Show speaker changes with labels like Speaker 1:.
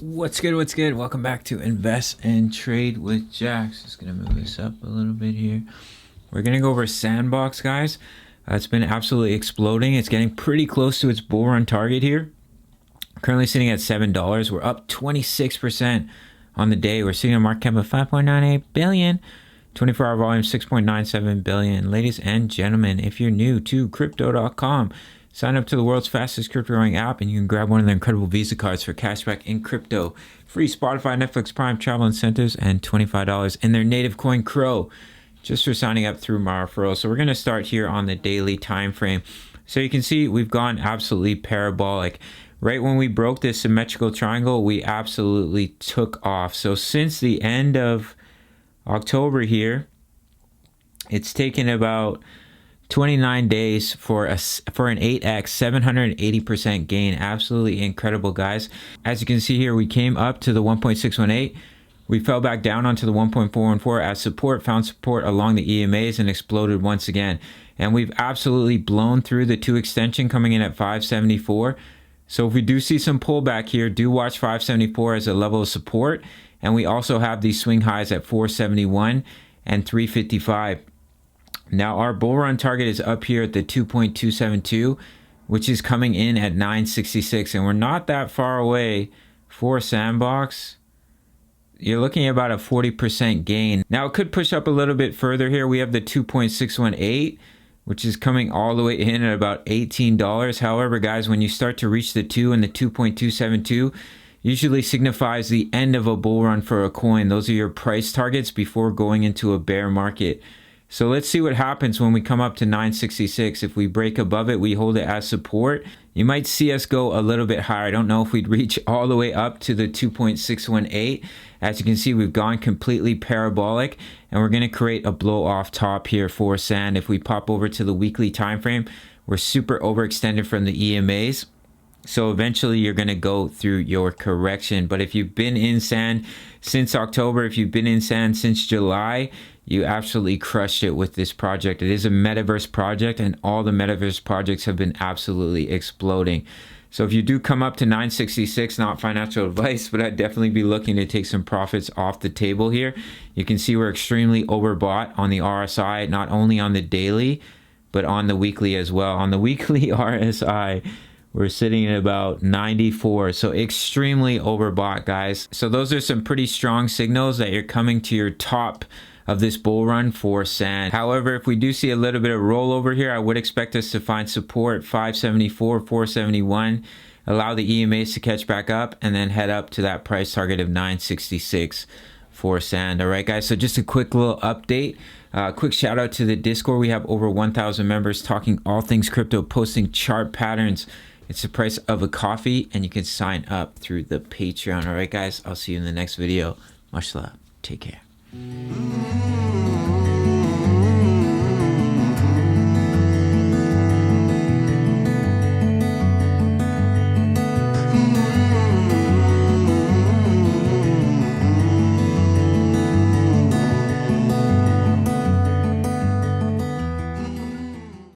Speaker 1: What's good? What's good? Welcome back to Invest and Trade with Jax. Just gonna move this up a little bit here. We're gonna go over Sandbox, guys. It's been absolutely exploding. It's getting pretty close to its bull run target here. Currently sitting at $7. We're up 26% on the day. We're sitting on a market cap of 5.98 billion. 24-hour volume 6.97 billion. Ladies and gentlemen, if you're new to crypto.com, sign up to the world's fastest crypto growing app and you can grab one of the incredible Visa cards for cashback in crypto. Free Spotify, Netflix, Prime, travel incentives, and $25 in their native coin Crow just for signing up through my referral. So we're going to start here on the daily time frame. So you can see we've gone absolutely parabolic. Right when we broke this symmetrical triangle, we absolutely took off. So since the end of October here, it's taken about 29 days for an 8x 780% gain. Absolutely incredible, guys. As you can see here, we came up to the 1.618. We fell back down onto the 1.414 as support, found support along the EMAs and exploded once again. And we've absolutely blown through the 2 extension coming in at 574. So if we do see some pullback here, do watch 574 as a level of support. And we also have these swing highs at 471 and 355. Now our bull run target is up here at the 2.272, which is coming in at 966. And we're not that far away for Sandbox. You're looking at about a 40% gain. Now it could push up a little bit further here. We have the 2.618, which is coming all the way in at about $18. However, guys, when you start to reach the 2 and the 2.272, usually signifies the end of a bull run for a coin. Those are your price targets before going into a bear market. So let's see what happens when we come up to 966. If we break above it, we hold it as support. You might see us go a little bit higher. I don't know if we'd reach all the way up to the 2.618. As you can see, we've gone completely parabolic and we're going to create a blow off top here for Sand. If we pop over to the weekly time frame, we're super overextended from the EMAs. So eventually you're going to go through your correction. But if you've been in Sand since October, if you've been in Sand since July, you absolutely crushed it with this project. It is a metaverse project and all the metaverse projects have been absolutely exploding. So if you do come up to 966, not financial advice, but I'd definitely be looking to take some profits off the table here. You can see we're extremely overbought on the RSI, not only on the daily, but on the weekly as well. On the weekly RSI, we're sitting at about 94, so extremely overbought, guys. So those are some pretty strong signals that you're coming to your top of this bull run for Sand. However, if we do see a little bit of rollover here, I would expect us to find support 574, 471, allow the EMAs to catch back up, and then head up to that price target of 966 for Sand. All right, guys, so just a quick little update. Quick shout out to the Discord. We have over 1,000 members talking all things crypto, posting chart patterns. It's the price of a coffee, and you can sign up through the Patreon. All right, guys, I'll see you in the next video. Much love. Take care.